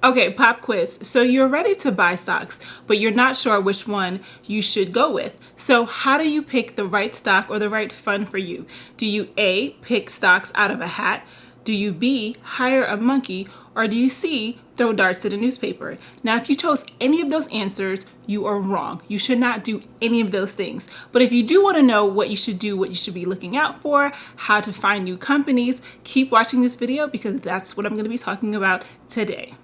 Okay, pop quiz. So you're ready to buy stocks, but you're not sure which one you should go with. So how do you pick the right stock or the right fund for you? Do you A, pick stocks out of a hat? Do you B, hire a monkey? Or do you C, throw darts at a newspaper? Now, if you chose any of those answers, you are wrong. You should not do any of those things. But if you do want to know what you should do, what you should be looking out for, how to find new companies, keep watching this video because that's what I'm going to be talking about today.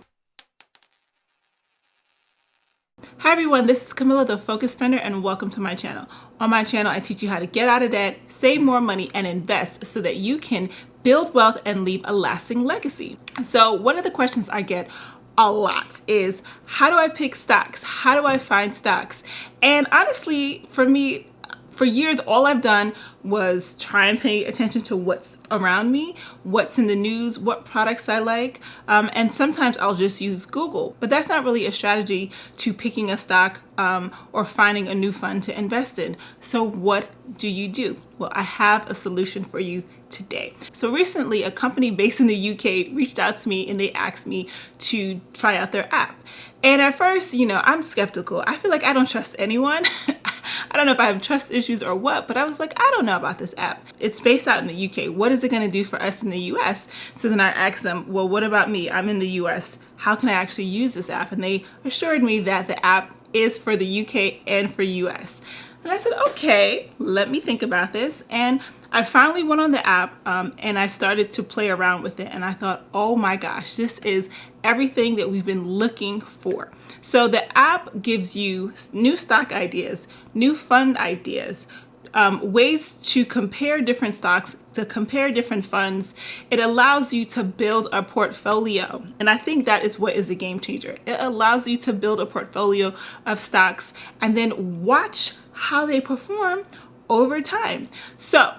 Hi everyone, this is Camilla, the Focus Spender, and welcome to my channel. On my channel, I teach you how to get out of debt, save more money, and invest so that you can build wealth and leave a lasting legacy. So one of the questions I get a lot is, how do I pick stocks? How do I find stocks? And honestly, for me, for years, all I've done was try and pay attention to what's around me, what's in the news, what products I like, and sometimes I'll just use Google. But that's not really a strategy to picking a stock or finding a new fund to invest in. So what do you do? Well, I have a solution for you today. So recently, a company based in the UK reached out to me and they asked me to try out their app. And at first, I'm skeptical. I feel like I don't trust anyone. I don't know if I have trust issues or what, but I was like, I don't know about this app. It's based out in the UK. What is it going to do for us in the US? So then I asked them, well, what about me? I'm in the US. How can I actually use this app? And they assured me that the app is for the UK and for US. And I said, okay, let me think about this. And I finally went on the app and I started to play around with it. And I thought, oh my gosh, this is everything that we've been looking for. So the app gives you new stock ideas, new fund ideas, ways to compare different stocks, to compare different funds. It allows you to build a portfolio. And I think that is what is a game changer. It allows you to build a portfolio of stocks and then watch how they perform over time. So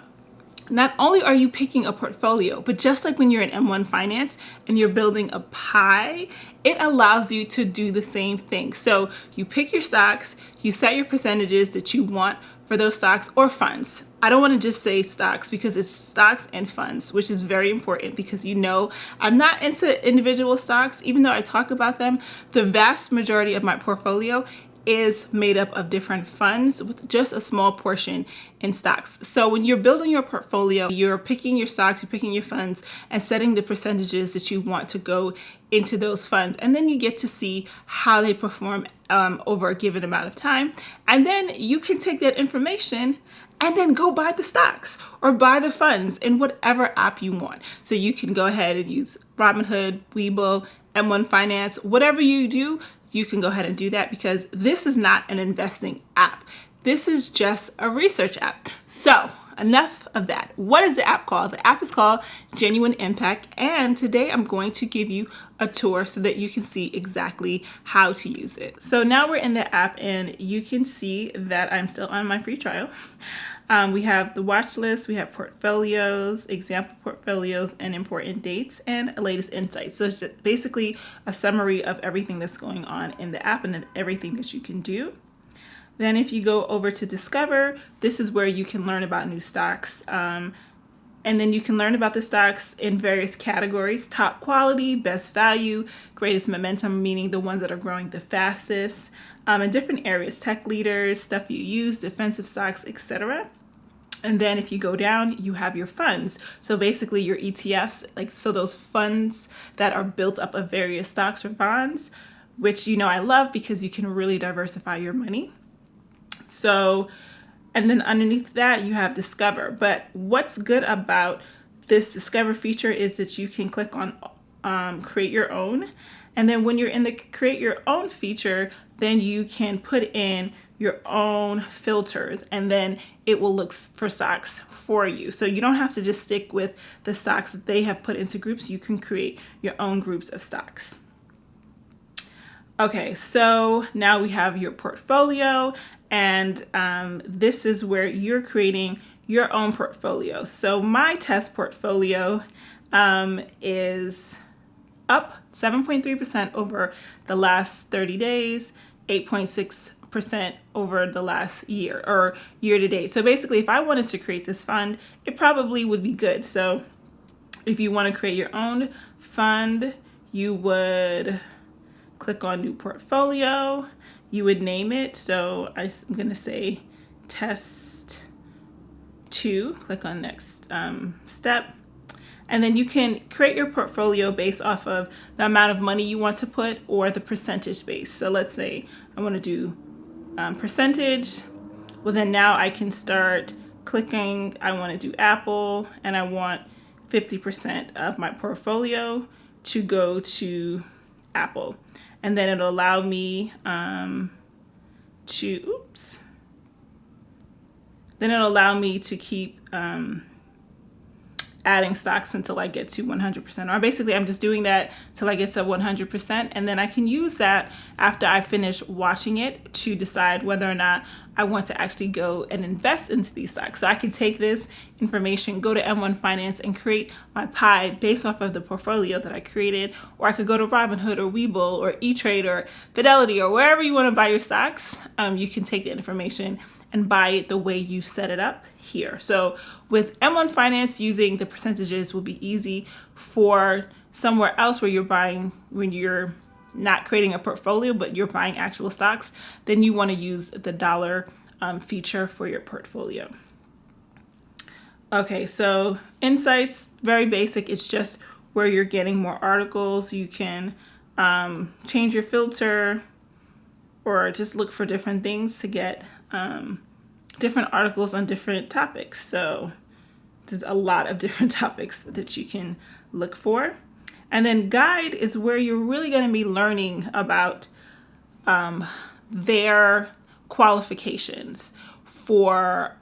not only are you picking a portfolio, but just like when you're in M1 Finance and you're building a pie, it allows you to do the same thing. So you pick your stocks, you set your percentages that you want for those stocks or funds. I don't want to just say stocks because it's stocks and funds, which is very important because I'm not into individual stocks. Even though I talk about them, the vast majority of my portfolio is made up of different funds with just a small portion in stocks. So when you're building your portfolio, you're picking your stocks, you're picking your funds and setting the percentages that you want to go into those funds. And then you get to see how they perform over a given amount of time. And then you can take that information and then go buy the stocks or buy the funds in whatever app you want. So you can go ahead and use Robinhood, Webull, M1 Finance, whatever you do, you can go ahead and do that because this is not an investing app. This is just a research app. So enough of that. What is the app called? The app is called Genuine Impact. And today I'm going to give you a tour so that you can see exactly how to use it. So now we're in the app and you can see that I'm still on my free trial. We have the watch list, we have portfolios, example portfolios, and important dates, and latest insights. So it's just basically a summary of everything that's going on in the app and of everything that you can do. Then if you go over to Discover, this is where you can learn about new stocks. And then you can learn about the stocks in various categories: top quality, best value, greatest momentum, meaning the ones that are growing the fastest, in different areas: tech leaders, stuff you use, defensive stocks, etc. And then if you go down, you have your funds. So basically your ETFs, so those funds that are built up of various stocks or bonds, which I love because you can really diversify your money. So, and then underneath that you have Discover. But what's good about this Discover feature is that you can click on create your own. And then when you're in the create your own feature, then you can put in your own filters and then it will look for stocks for you. So you don't have to just stick with the stocks that they have put into groups. You can create your own groups of stocks. Okay, so now we have your portfolio and this is where you're creating your own portfolio. So my test portfolio is up 7.3% over the last 30 days, 8.6% over the last year or year to date. So basically, if I wanted to create this fund, it probably would be good. So if you want to create your own fund, you would click on new portfolio. You would name it. So I'm going to say test 2, click on next step. And then you can create your portfolio based off of the amount of money you want to put or the percentage base. So let's say I want to do percentage. Well, then now I can start clicking. I want to do Apple, and I want 50% of my portfolio to go to Apple. And then it'll allow me to keep adding stocks until I get to 100%. Or basically, I'm just doing that till I get to 100%. And then I can use that after I finish watching it to decide whether or not I want to actually go and invest into these stocks. So I can take this information, go to M1 Finance and create my pie based off of the portfolio that I created. Or I could go to Robinhood or Webull or E-Trade or Fidelity or wherever you want to buy your stocks. You can take the information and buy it the way you set it up here. So with M1 Finance, using the percentages will be easy. For somewhere else where you're buying, when you're not creating a portfolio, but you're buying actual stocks, then you want to use the dollar feature for your portfolio. Okay, so insights, very basic. It's just where you're getting more articles. You can change your filter or just look for different things to get different articles on different topics. So there's a lot of different topics that you can look for. And then guide is where you're really going to be learning about their qualifications for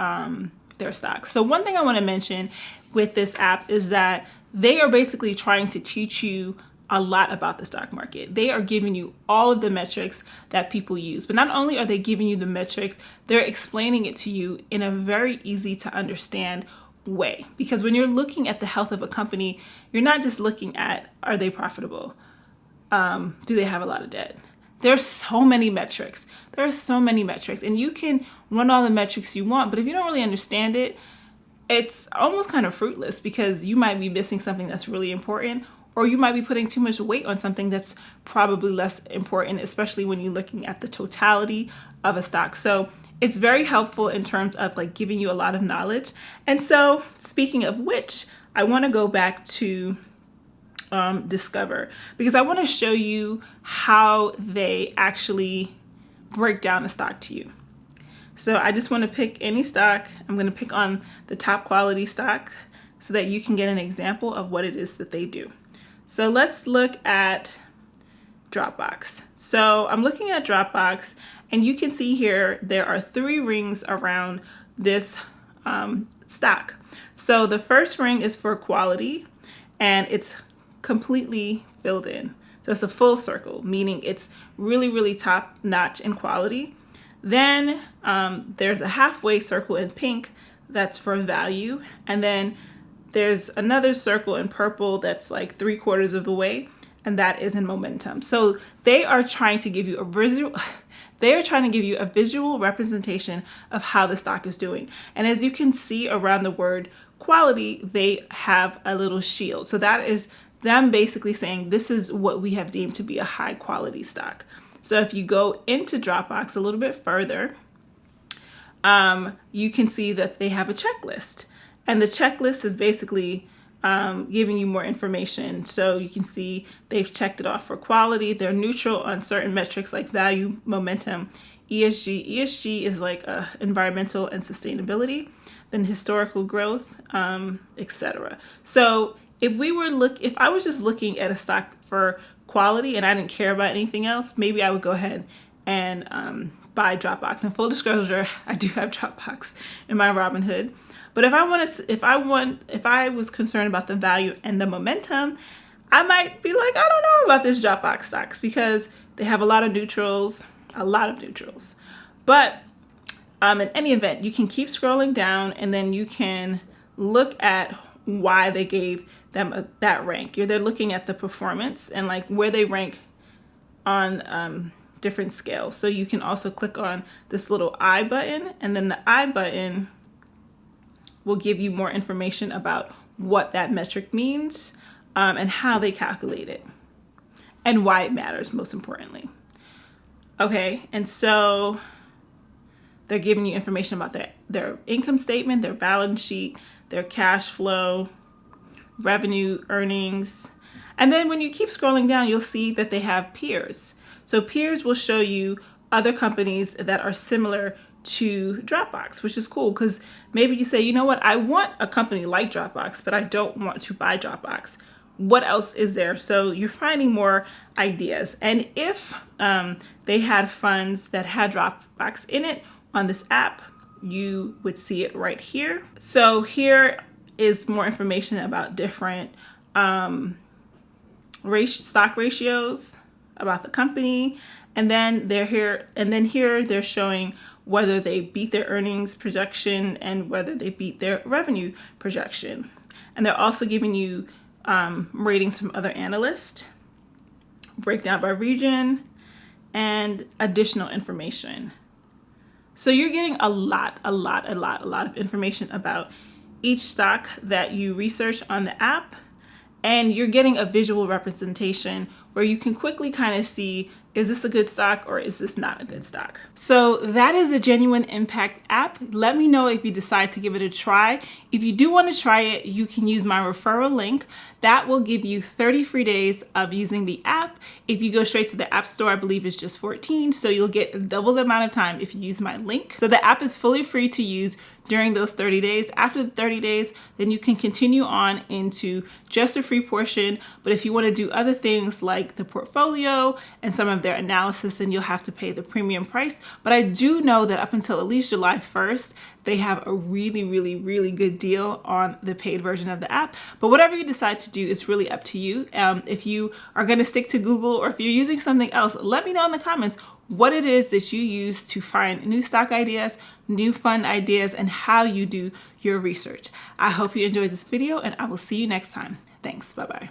their stocks. So one thing I want to mention with this app is that they are basically trying to teach you a lot about the stock market. They are giving you all of the metrics that people use. But not only are they giving you the metrics, they're explaining it to you in a very easy to understand way. Because when you're looking at the health of a company, you're not just looking at, are they profitable? Do they have a lot of debt? There's so many metrics. There are so many metrics. And you can run all the metrics you want, but if you don't really understand it, it's almost kind of fruitless because you might be missing something that's really important, or you might be putting too much weight on something that's probably less important, especially when you're looking at the totality of a stock. So it's very helpful in terms of like giving you a lot of knowledge. And so speaking of which, I want to go back to Discover, because I want to show you how they actually break down a stock to you. So I just want to pick any stock. I'm going to pick on the top quality stock so that you can get an example of what it is that they do. So let's look at Dropbox. So I'm looking at Dropbox, and you can see here there are 3 rings around this stock. So the first ring is for quality, and it's completely filled in. So it's a full circle, meaning it's really, really top notch in quality. Then there's a halfway circle in pink that's for value, and then there's another circle in purple that's like 3/4 of the way, and that is in momentum. So they are trying to give you a visual representation of how the stock is doing. And as you can see around the word quality, they have a little shield. So that is them basically saying this is what we have deemed to be a high quality stock. So if you go into Dropbox a little bit further, you can see that they have a checklist. And the checklist is basically giving you more information. So you can see they've checked it off for quality. They're neutral on certain metrics like value, momentum, ESG. ESG is like environmental and sustainability, then historical growth, etc. So if I was just looking at a stock for quality and I didn't care about anything else, maybe I would go ahead and buy Dropbox. And full disclosure, I do have Dropbox in my Robinhood. But if I was concerned about the value and the momentum, I might be like, I don't know about this Dropbox stocks because they have a lot of neutrals. But in any event, you can keep scrolling down and then you can look at why they gave them that rank. They're looking at the performance and like where they rank on different scales. So you can also click on this little I button, and then the I button will give you more information about what that metric means and how they calculate it. and why it matters, most importantly. Okay, and so they're giving you information about their income statement, their balance sheet, their cash flow, revenue, earnings. And then when you keep scrolling down, you'll see that they have peers. So peers will show you other companies that are similar to Dropbox, which is cool because maybe you say, you know what, I want a company like Dropbox, but I don't want to buy Dropbox. What else is there? So you're finding more ideas. And if they had funds that had Dropbox in it on this app, you would see it right here. So here is more information about different stock ratios about the company. And then here they're showing whether they beat their earnings projection and whether they beat their revenue projection. And they're also giving you ratings from other analysts, breakdown by region, and additional information. So you're getting a lot of information about each stock that you research on the app, and you're getting a visual representation where you can quickly kind of see, is this a good stock or is this not a good stock? So that is a Genuine Impact app. Let me know if you decide to give it a try. If you do want to try it, you can use my referral link. That will give you 30 free days of using the app. If you go straight to the App Store, I believe it's just 14. So you'll get double the amount of time if you use my link. So the app is fully free to use during those 30 days. After the 30 days, then you can continue on into just a free portion. But if you want to do other things like the portfolio and some of their analysis, then you'll have to pay the premium price. But I do know that up until at least July 1st, they have a really good deal on the paid version of the app. But whatever you decide to do is really up to you. If you are going to stick to Google or if you're using something else, let me know in the comments what it is that you use to find new stock ideas, new fun ideas, and how you do your research. I hope you enjoyed this video, and I will see you next time. Thanks. Bye-bye.